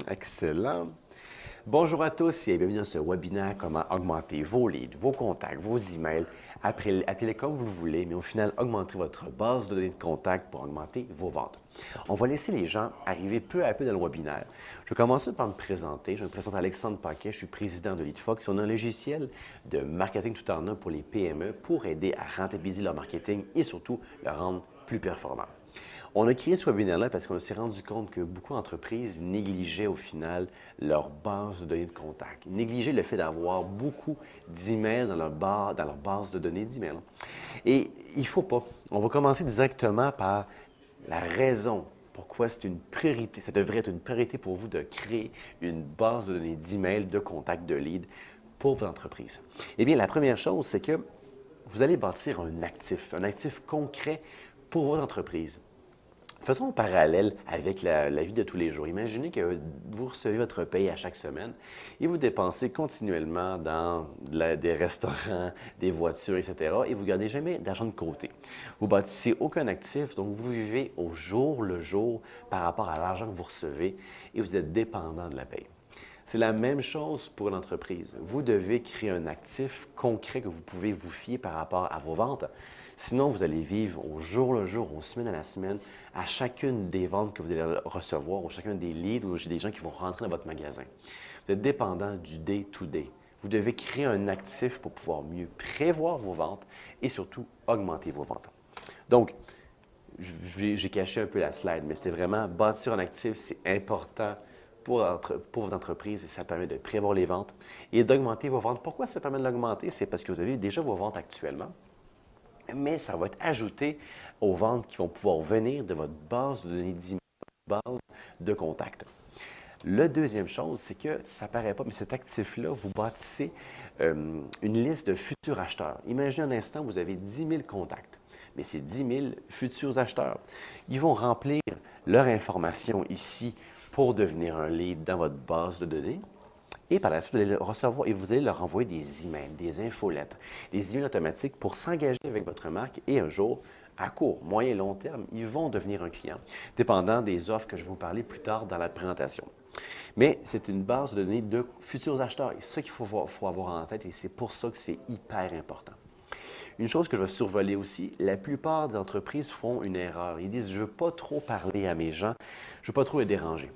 Excellent. Bonjour à tous et bienvenue dans ce webinaire Comment augmenter vos leads, vos contacts, vos emails. Appelez-les comme vous voulez, mais au final, augmenter votre base de données de contacts pour augmenter vos ventes. On va laisser les gens arriver peu à peu dans le webinaire. Je vais commencer par me présenter. Je me présente Alexandre Paquet, je suis président de LeadFox. On a un logiciel de marketing tout en un pour les PME pour aider à rentabiliser leur marketing et surtout le rendre plus performant. On a créé ce webinaire-là parce qu'on s'est rendu compte que beaucoup d'entreprises négligeaient au final leur base de données de contact, négligeaient le fait d'avoir beaucoup d'emails dans leur base de données d'emails. Et il ne faut pas. On va commencer directement par la raison pourquoi c'est une priorité. Ça devrait être une priorité pour vous de créer une base de données d'emails, de contacts, de leads pour votre entreprise. Eh bien, la première chose, c'est que vous allez bâtir un actif concret pour votre entreprise. Faisons un parallèle avec la vie de tous les jours. Imaginez que vous recevez votre paye à chaque semaine et vous dépensez continuellement dans des restaurants, des voitures, etc. et vous ne gardez jamais d'argent de côté. Vous ne bâtissez aucun actif, donc vous vivez au jour le jour par rapport à l'argent que vous recevez et vous êtes dépendant de la paye. C'est la même chose pour une entreprise. Vous devez créer un actif concret que vous pouvez vous fier par rapport à vos ventes. Sinon, vous allez vivre au jour le jour, aux semaines à la semaine, à chacune des ventes que vous allez recevoir, ou chacun des leads, ou des gens qui vont rentrer dans votre magasin. Vous êtes dépendant du day-to-day. Vous devez créer un actif pour pouvoir mieux prévoir vos ventes et surtout augmenter vos ventes. Donc, j'ai caché un peu la slide, mais c'est vraiment bâtir un actif, c'est important pour votre entreprise et ça permet de prévoir les ventes et d'augmenter vos ventes. Pourquoi ça permet de l'augmenter? C'est parce que vous avez déjà vos ventes actuellement, mais ça va être ajouté aux ventes qui vont pouvoir venir de votre base de données d'email, base de contacts. La deuxième chose, c'est que ça ne paraît pas, mais cet actif-là, vous bâtissez une liste de futurs acheteurs. Imaginez un instant, vous avez 10 000 contacts, mais ces 10 000 futurs acheteurs, ils vont remplir leur information ici pour devenir un lead dans votre base de données. Et par la suite, vous allez recevoir et vous allez leur envoyer des emails, des infolettes, des emails automatiques pour s'engager avec votre marque et un jour, à court, moyen et long terme, ils vont devenir un client, dépendant des offres que je vais vous parler plus tard dans la présentation. Mais c'est une base de données de futurs acheteurs. Et c'est ça qu'il faut avoir en tête et c'est pour ça que c'est hyper important. Une chose que je vais survoler aussi, la plupart des entreprises font une erreur. Ils disent, je ne veux pas trop parler à mes gens, je ne veux pas trop les déranger.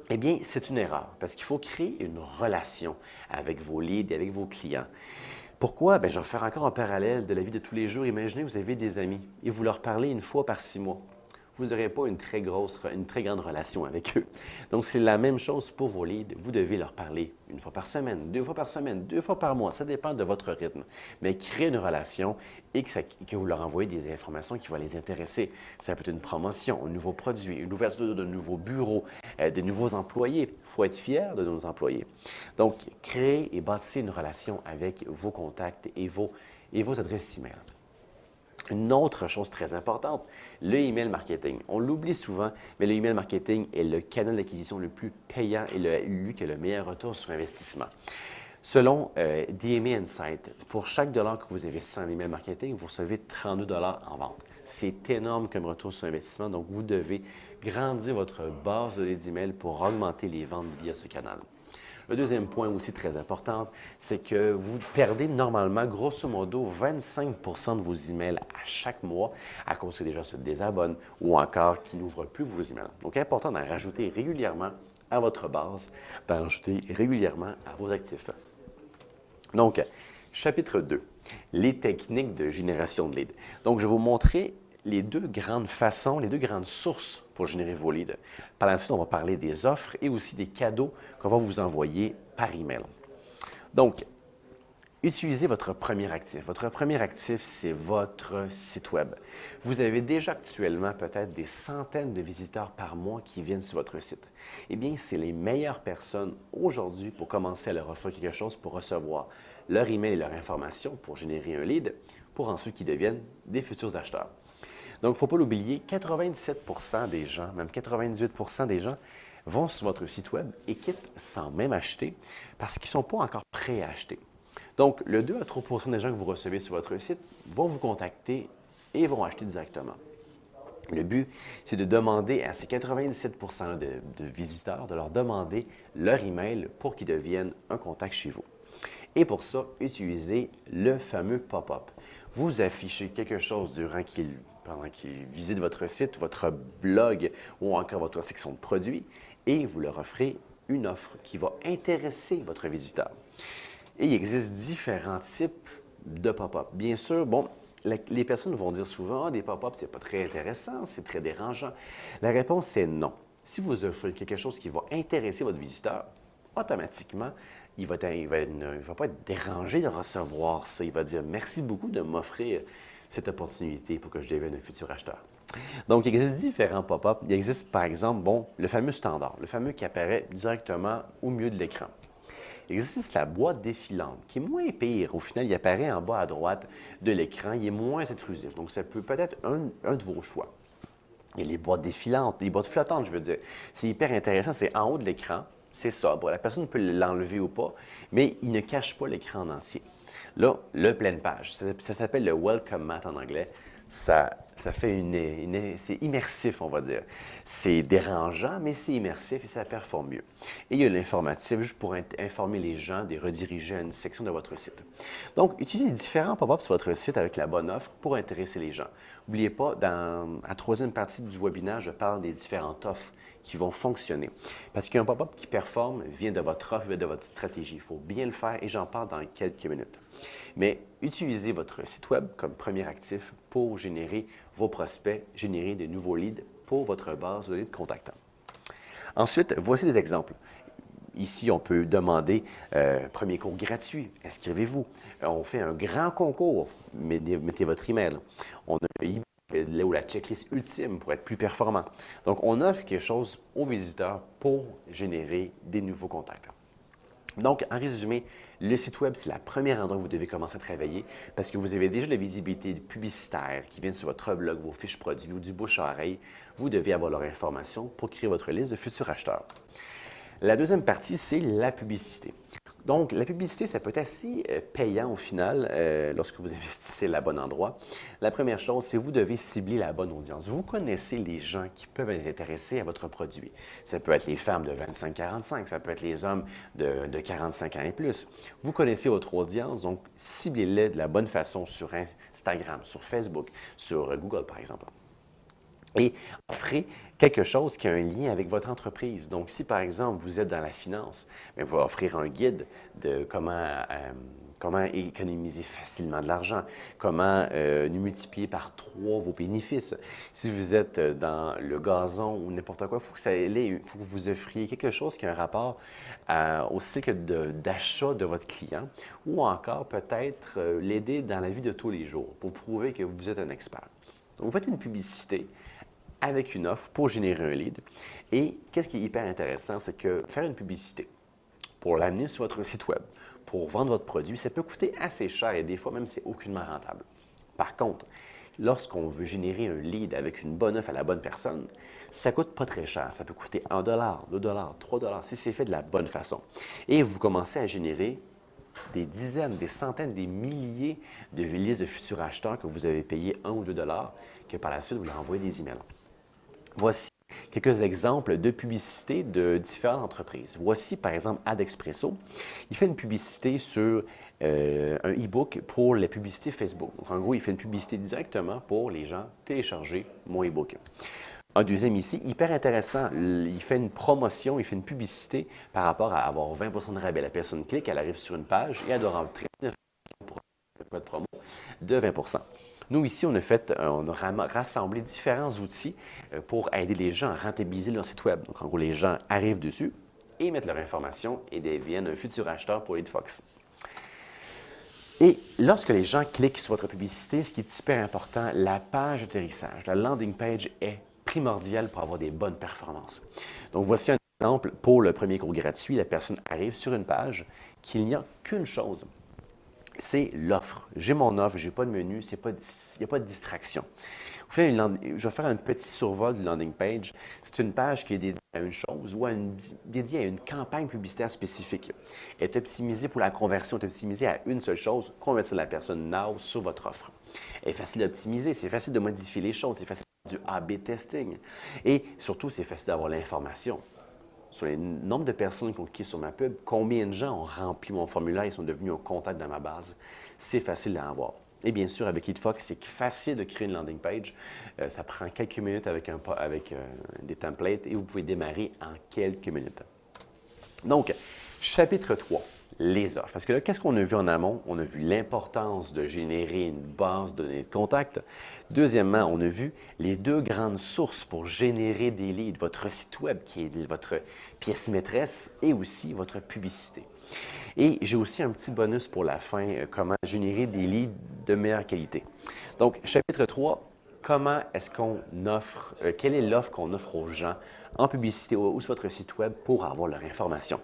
Eh bien, c'est une erreur parce qu'il faut créer une relation avec vos leads et avec vos clients. Pourquoi? Bien, je vais faire encore un parallèle de la vie de tous les jours. Imaginez, vous avez des amis et vous leur parlez une fois par 6 mois. Vous n'aurez pas une très grande relation avec eux. Donc, c'est la même chose pour vos leads. Vous devez leur parler une fois par semaine, 2 fois par mois. Ça dépend de votre rythme. Mais créez une relation et que vous leur envoyez des informations qui vont les intéresser. Ça peut être une promotion, un nouveau produit, une ouverture de nouveaux bureaux, des nouveaux employés. Il faut être fier de nos employés. Donc, créez et bâtissez une relation avec vos contacts et vos adresses email. Une autre chose très importante, le email marketing. On l'oublie souvent, mais le email marketing est le canal d'acquisition le plus payant et lui qui a le meilleur retour sur investissement. Selon DMA Insight, pour chaque dollar que vous investissez en email marketing, vous recevez 32 dollars en vente. C'est énorme comme retour sur investissement, donc vous devez grandir votre base de emails pour augmenter les ventes via ce canal. Le deuxième point aussi très important, c'est que vous perdez normalement, grosso modo, 25 de vos emails à chaque mois à cause que les gens se désabonnent ou encore qui n'ouvrent plus vos emails. Donc, important d'en rajouter régulièrement à votre base, d'en rajouter régulièrement à vos actifs. Donc, chapitre 2, les techniques de génération de leads. Donc, je vais vous montrer les deux grandes façons, les deux grandes sources pour générer vos leads. Par la suite, on va parler des offres et aussi des cadeaux qu'on va vous envoyer par email. Donc, utilisez votre premier actif. Votre premier actif, c'est votre site Web. Vous avez déjà actuellement peut-être des centaines de visiteurs par mois qui viennent sur votre site. Eh bien, c'est les meilleures personnes aujourd'hui pour commencer à leur offrir quelque chose pour recevoir leur email et leur information pour générer un lead pour ensuite qu'ils deviennent des futurs acheteurs. Donc, il ne faut pas l'oublier, 97 des gens, même 98 des gens vont sur votre site Web et quittent sans même acheter parce qu'ils ne sont pas encore prêts à acheter. Donc, le 2 à 3 des gens que vous recevez sur votre site vont vous contacter et vont acheter directement. Le but, c'est de demander à ces 97 de visiteurs, de leur demander leur email pour qu'ils deviennent un contact chez vous. Et pour ça, utilisez le fameux pop-up. Vous affichez quelque chose pendant qu'ils visitent votre site, votre blog ou encore votre section de produits et vous leur offrez une offre qui va intéresser votre visiteur. Et il existe différents types de pop-up. Bien sûr, bon, les personnes vont dire souvent, ah, des pop-up, c'est pas très intéressant, c'est très dérangeant. La réponse est non. Si vous offrez quelque chose qui va intéresser votre visiteur, automatiquement, il va pas être dérangé de recevoir ça. Il va dire merci beaucoup de m'offrir cette opportunité pour que je devienne un futur acheteur. Donc, il existe différents pop-up. Il existe, par exemple, bon, le fameux standard, le fameux qui apparaît directement au milieu de l'écran. Il existe la boîte défilante, qui est moins pire. Au final, il apparaît en bas à droite de l'écran. Il est moins intrusif. Donc, ça peut être un de vos choix. Il y a les boîtes défilantes, les boîtes flottantes, je veux dire. C'est hyper intéressant. C'est en haut de l'écran. C'est sobre. La personne peut l'enlever ou pas, mais il ne cache pas l'écran en entier. Là, le pleine page, ça s'appelle le Welcome Mat en anglais. Ça fait c'est immersif, on va dire. C'est dérangeant, mais c'est immersif et ça performe mieux. Et il y a l'informatif, juste pour informer les gens, de rediriger à une section de votre site. Donc, utilisez différents pop-ups sur votre site avec la bonne offre pour intéresser les gens. N'oubliez pas, dans la troisième partie du webinaire, je parle des différentes offres qui vont fonctionner. Parce qu'un pop-up qui performe vient de votre offre, vient de votre stratégie. Il faut bien le faire et j'en parle dans quelques minutes. Mais utilisez votre site web comme premier actif pour générer vos prospects, générer de nouveaux leads pour votre base de données de contactants. Ensuite, voici des exemples. Ici, on peut demander premier cours gratuit, inscrivez-vous. On fait un grand concours, mettez votre email. On a là où la checklist ultime pour être plus performant. Donc, on offre quelque chose aux visiteurs pour générer des nouveaux contacts. Donc, en résumé, le site web, c'est la première endroit où vous devez commencer à travailler parce que vous avez déjà la visibilité publicitaire qui vient sur votre blog, vos fiches produits ou du bouche à oreille. Vous devez avoir leur information pour créer votre liste de futurs acheteurs. La deuxième partie, c'est la publicité. Donc, la publicité, ça peut être assez payant au final lorsque vous investissez à bon endroit. La première chose, c'est que vous devez cibler la bonne audience. Vous connaissez les gens qui peuvent être intéressés à votre produit. Ça peut être les femmes de 25-45, ça peut être les hommes de 45 ans et plus. Vous connaissez votre audience, donc ciblez-les de la bonne façon sur Instagram, sur Facebook, sur Google, par exemple. Et offrez quelque chose qui a un lien avec votre entreprise. Donc, si par exemple, vous êtes dans la finance, bien, vous allez offrir un guide de comment économiser facilement de l'argent, comment multiplier par 3 vos bénéfices. Si vous êtes dans le gazon ou n'importe quoi, il faut que vous offriez quelque chose qui a un rapport au cycle d'achat de votre client ou encore peut-être l'aider dans la vie de tous les jours pour prouver que vous êtes un expert. Donc, vous faites une publicité avec une offre pour générer un lead. Et qu'est-ce qui est hyper intéressant, c'est que faire une publicité pour l'amener sur votre site web, pour vendre votre produit, ça peut coûter assez cher et des fois même, c'est aucunement rentable. Par contre, lorsqu'on veut générer un lead avec une bonne offre à la bonne personne, ça ne coûte pas très cher. Ça peut coûter $1, $2, $3 si c'est fait de la bonne façon. Et vous commencez à générer des dizaines, des centaines, des milliers de listes de futurs acheteurs que vous avez payé 1 ou 2 que par la suite, vous leur envoyez des emails. Voici quelques exemples de publicité de différentes entreprises. Voici par exemple AdExpresso. Il fait une publicité sur un e-book pour la publicité Facebook. Donc en gros, il fait une publicité directement pour les gens télécharger mon e-book. Un deuxième ici, hyper intéressant, il fait une promotion, il fait une publicité par rapport à avoir 20 de rabais. La personne clique, elle arrive sur une page et elle doit rentrer pour un code promo de 20 Nous, ici, on a rassemblé différents outils pour aider les gens à rentabiliser leur site web. Donc, en gros, les gens arrivent dessus et mettent leur information et deviennent un futur acheteur pour LeadFox. Et lorsque les gens cliquent sur votre publicité, ce qui est hyper important, la page d'atterrissage, la landing page est primordiale pour avoir des bonnes performances. Donc, voici un exemple pour le premier cours gratuit. La personne arrive sur une page qu'il n'y a qu'une chose. C'est l'offre. J'ai mon offre, je n'ai pas de menu, il n'y a pas de distraction. Je vais faire un petit survol de landing page. C'est une page qui est dédiée à une chose ou dédiée à une campagne publicitaire spécifique. Elle est optimisée pour la conversion, elle est optimisée à une seule chose, convertir la personne now sur votre offre. Elle est facile d'optimiser, c'est facile de modifier les choses, c'est facile du A/B testing. Et surtout, c'est facile d'avoir l'information. Sur le nombre de personnes qui ont cliqué sur ma pub, combien de gens ont rempli mon formulaire et sont devenus un contact dans ma base, c'est facile à avoir. Et bien sûr, avec HeatFox, c'est facile de créer une landing page. Ça prend quelques minutes avec des templates et vous pouvez démarrer en quelques minutes. Donc, chapitre 3, les offres. Parce que là, qu'est-ce qu'on a vu en amont? On a vu l'importance de générer une base de données de contact. Deuxièmement, on a vu les deux grandes sources pour générer des leads, votre site web qui est votre pièce maîtresse et aussi votre publicité. Et j'ai aussi un petit bonus pour la fin, comment générer des leads de meilleure qualité. Donc, chapitre 3, comment est-ce qu'on offre, quelle est l'offre qu'on offre aux gens en publicité ou sur votre site web pour avoir leur information.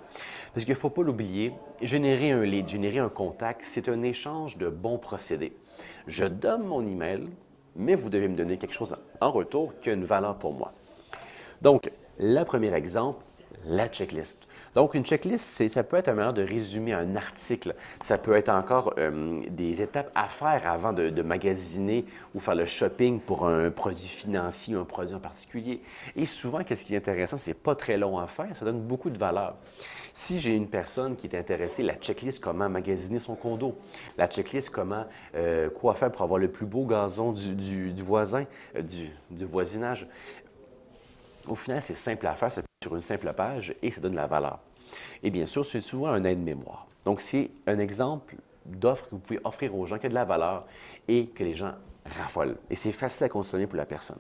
Parce qu'il ne faut pas l'oublier, générer un lead, générer un contact, c'est un échange de bons procédés. Je donne mon email, mais vous devez me donner quelque chose en retour qui a une valeur pour moi. Donc, le premier exemple, la checklist. Donc, une checklist, ça peut être une manière de résumer un article. Ça peut être encore des étapes à faire avant de magasiner ou faire le shopping pour un produit financier ou un produit en particulier. Et souvent, qu'est-ce qui est intéressant, c'est pas très long à faire, ça donne beaucoup de valeur. Si j'ai une personne qui est intéressée, la checklist comment magasiner son condo, la checklist comment quoi faire pour avoir le plus beau gazon du voisin, du voisinage. Au final, c'est simple à faire, ça peut être sur une simple page et ça donne de la valeur. Et bien sûr, c'est souvent un aide-mémoire. Donc, c'est un exemple d'offre que vous pouvez offrir aux gens qui a de la valeur et que les gens raffolent. Et c'est facile à consommer pour la personne.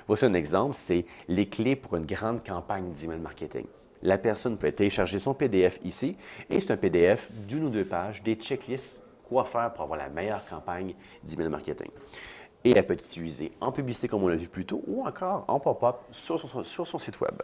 Voici un exemple, c'est les clés pour une grande campagne d'email marketing. La personne peut télécharger son PDF ici et c'est un PDF d'une ou deux pages, des checklists, quoi faire pour avoir la meilleure campagne d'email marketing. Et elle peut être utilisée en publicité, comme on l'a vu plus tôt, ou encore en pop-up sur son site web.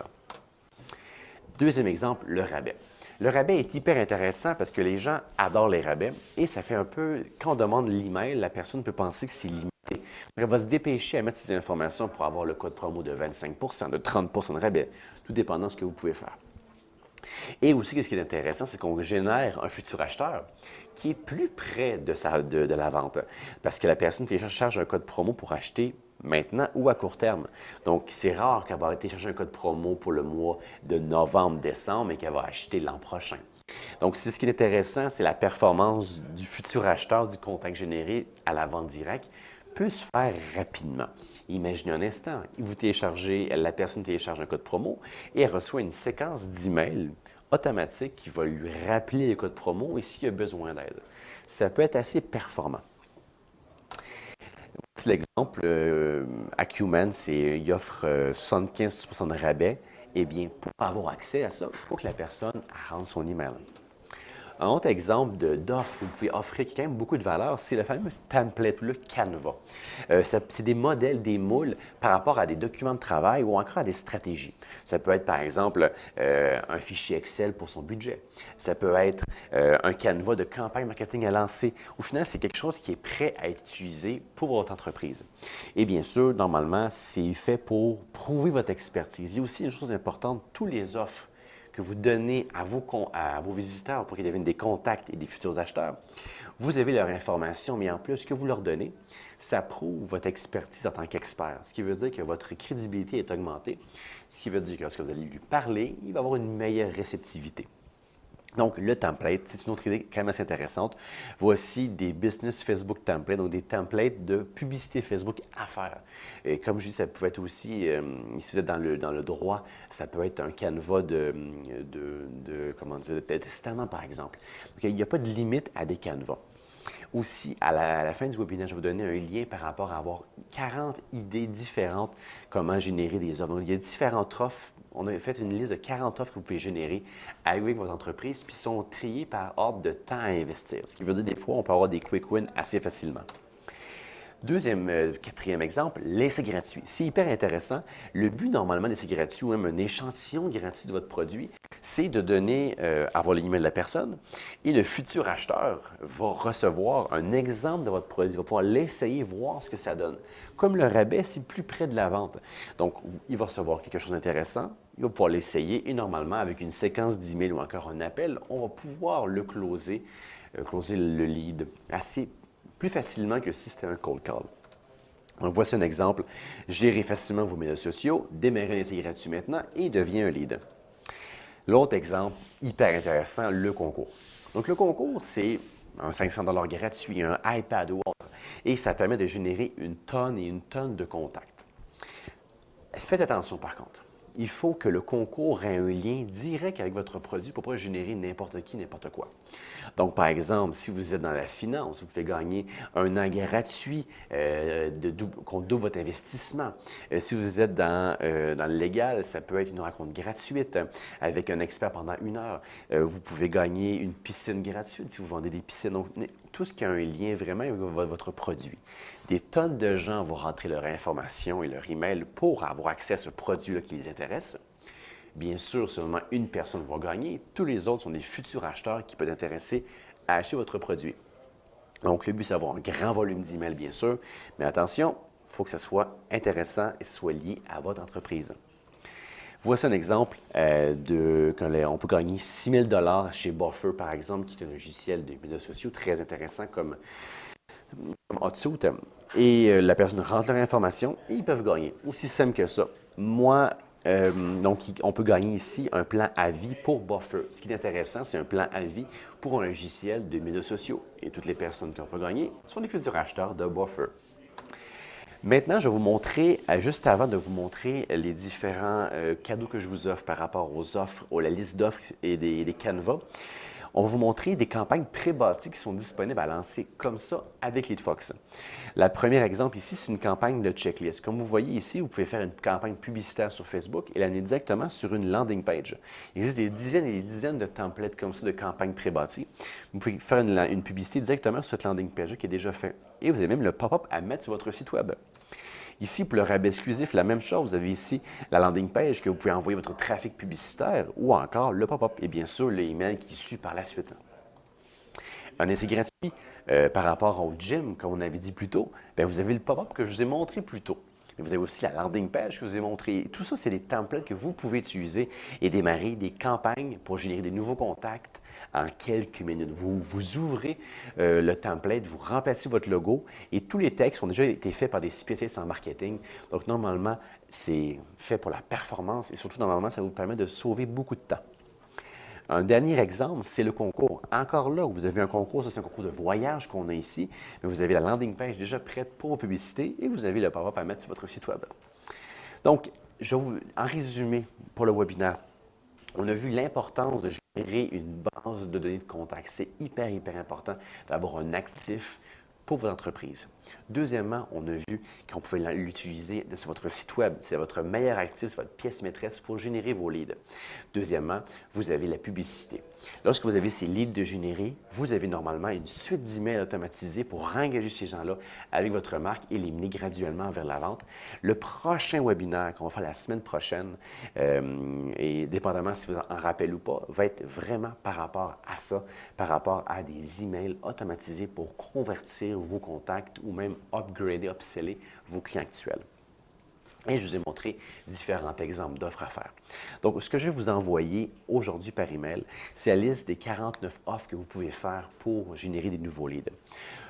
Deuxième exemple, le rabais. Le rabais est hyper intéressant parce que les gens adorent les rabais et ça fait un peu, quand on demande l'email, la personne peut penser que c'est limité. Donc, elle va se dépêcher à mettre ces informations pour avoir le code promo de 25 de 30 de rabais, tout dépendant de ce que vous pouvez faire. Et aussi, ce qui est intéressant, c'est qu'on génère un futur acheteur qui est plus près de la vente parce que la personne télécharge un code promo pour acheter maintenant ou à court terme. Donc, c'est rare qu'elle va télécharger un code promo pour le mois de novembre-décembre et qu'elle va acheter l'an prochain. Donc, ce qui est intéressant, c'est la performance du futur acheteur du contact généré à la vente directe peut se faire rapidement. Imaginez un instant, la personne télécharge un code promo et elle reçoit une séquence d'emails automatique qui va lui rappeler le code promo et s'il y a besoin d'aide. Ça peut être assez performant. Voici l'exemple, Acumen, il offre 75 de rabais. Eh bien, pour avoir accès à ça, il faut que la personne rentre son email. Un autre exemple d'offre que vous pouvez offrir qui a quand même beaucoup de valeur, c'est le fameux template, le Canva. C'est des modèles, des moules par rapport à des documents de travail ou encore à des stratégies. Ça peut être, par exemple, un fichier Excel pour son budget. Ça peut être un Canva de campagne marketing à lancer. Au final, c'est quelque chose qui est prêt à être utilisé pour votre entreprise. Et bien sûr, normalement, c'est fait pour prouver votre expertise. Il y a aussi une chose importante, tous les offres que vous donnez à vos visiteurs pour qu'ils deviennent des contacts et des futurs acheteurs, vous avez leur information, mais en plus, ce que vous leur donnez, ça prouve votre expertise en tant qu'expert, ce qui veut dire que votre crédibilité est augmentée, ce qui veut dire que lorsque vous allez lui parler, il va avoir une meilleure réceptivité. Donc, le template, c'est une autre idée quand même assez intéressante. Voici des business Facebook templates, donc des templates de publicité Facebook à faire. Et comme je dis, ça peut être aussi, si vous êtes dans le droit, ça peut être un canevas de testament, par exemple. Donc, il n'y a pas de limite à des canevas. Aussi, à la fin du webinaire, je vais vous donner un lien par rapport à avoir 40 idées différentes comment générer des offres. Donc, il y a différentes offres. On a fait une liste de 40 offres que vous pouvez générer avec votre entreprise, puis sont triées par ordre de temps à investir. Ce qui veut dire des fois, on peut avoir des quick wins assez facilement. Quatrième exemple, l'essai gratuit. C'est hyper intéressant. Le but, normalement, d'essai gratuit ou même un échantillon gratuit de votre produit, c'est de donner, avoir l'email de la personne et le futur acheteur va recevoir un exemple de votre produit. Il va pouvoir l'essayer, voir ce que ça donne. Comme le rabais, c'est plus près de la vente. Donc, il va recevoir quelque chose d'intéressant, il va pouvoir l'essayer et normalement, avec une séquence d'emails ou encore un appel, on va pouvoir le closer le lead assez plus facilement que si c'était un cold call. Donc, voici un exemple. Gérez facilement vos médias sociaux, démarrez un essai gratuit maintenant et deviens un lead. L'autre exemple, hyper intéressant, le concours. Donc, le concours, c'est un 500 gratuit, un iPad ou autre, et ça permet de générer une tonne de contacts. Faites attention par contre. Il faut que le concours ait un lien direct avec votre produit pour ne pas générer n'importe qui, n'importe quoi. Donc, par exemple, si vous êtes dans la finance, vous pouvez gagner un an gratuit qu'on double votre investissement. Si vous êtes dans le légal, ça peut être une rencontre gratuite avec un expert pendant 1 heure. Vous pouvez gagner une piscine gratuite si vous vendez des piscines. Donc, tout ce qui a un lien vraiment avec votre produit. Des tonnes de gens vont rentrer leur information et leur email pour avoir accès à ce produit-là qui les intéresse. Bien sûr, seulement une personne va gagner. Tous les autres sont des futurs acheteurs qui peuvent être intéressés à acheter votre produit. Donc, le but, c'est d'avoir un grand volume d'emails, bien sûr, mais attention, il faut que ça soit intéressant et que ce soit lié à votre entreprise. Voici un exemple on peut gagner 6 000 chez Buffer, par exemple, qui est un logiciel de médias sociaux très intéressant comme Hotsuite. Et la personne rentre leur information et ils peuvent gagner. Aussi simple que ça. Donc, on peut gagner ici un plan à vie pour Buffer. Ce qui est intéressant, c'est un plan à vie pour un logiciel de médias sociaux. Et toutes les personnes qui ont gagné sont des futurs acheteurs de Buffer. Maintenant, je vais vous montrer, juste avant de vous montrer les différents cadeaux que je vous offre par rapport aux offres, la liste d'offres et des canevas, on va vous montrer des campagnes pré-bâties qui sont disponibles à lancer comme ça avec LeadFox. Le premier exemple ici, c'est une campagne de checklist. Comme vous voyez ici, vous pouvez faire une campagne publicitaire sur Facebook et l'amener directement sur une landing page. Il existe des dizaines et des dizaines de templates comme ça de campagnes pré-bâties. Vous pouvez faire une publicité directement sur cette landing page qui est déjà faite. Et vous avez même le pop-up à mettre sur votre site web. Ici, pour le rabais exclusif, la même chose. Vous avez ici la landing page que vous pouvez envoyer votre trafic publicitaire ou encore le pop-up et bien sûr l'email qui suit par la suite. Un essai gratuit par rapport au gym, comme on avait dit plus tôt, bien, vous avez le pop-up que je vous ai montré plus tôt. Mais vous avez aussi la landing page que je vous ai montré. Tout ça, c'est des templates que vous pouvez utiliser et démarrer des campagnes pour générer des nouveaux contacts en quelques minutes. Vous ouvrez le template, vous remplacez votre logo et tous les textes ont déjà été faits par des spécialistes en marketing. Donc, normalement, c'est fait pour la performance et surtout, normalement, ça vous permet de sauver beaucoup de temps. Un dernier exemple, c'est le concours. Encore là, vous avez un concours, ça c'est un concours de voyage qu'on a ici, mais vous avez la landing page déjà prête pour vos publicités et vous avez le pop-up à mettre sur votre site web. Donc, en résumé pour le webinaire, on a vu l'importance de générer une base de données de contact. C'est hyper important d'avoir un actif pour votre entreprise. Deuxièmement, on a vu qu'on pouvait l'utiliser sur votre site web. C'est votre meilleur actif, c'est votre pièce maîtresse pour générer vos leads. Deuxièmement, vous avez la publicité. Lorsque vous avez ces leads de générer, vous avez normalement une suite d'emails automatisés pour engager ces gens-là avec votre marque et les mener graduellement vers la vente. Le prochain webinaire qu'on va faire la semaine prochaine, et dépendamment si vous en rappelez ou pas, va être vraiment par rapport à ça, par rapport à des emails automatisés pour convertir vos contacts ou même upgrader, upseller vos clients actuels. Et je vous ai montré différents exemples d'offres à faire. Donc, ce que je vais vous envoyer aujourd'hui par email, c'est la liste des 49 offres que vous pouvez faire pour générer des nouveaux leads.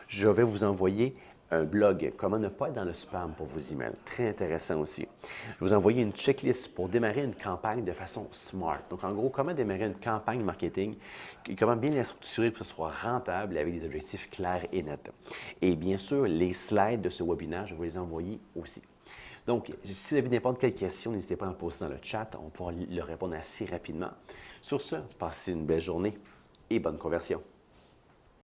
Je vais vous envoyer un blog, comment ne pas être dans le spam pour vos emails. Très intéressant aussi. Je vais vous envoyer une checklist pour démarrer une campagne de façon smart. Donc, en gros, comment démarrer une campagne marketing, comment bien la structurer pour que ce soit rentable avec des objectifs clairs et nets. Et bien sûr, les slides de ce webinaire, je vais vous les envoyer aussi. Donc, si vous avez n'importe quelle question, n'hésitez pas à en poser dans le chat. On pourra leur répondre assez rapidement. Sur ce, passez une belle journée et bonne conversion.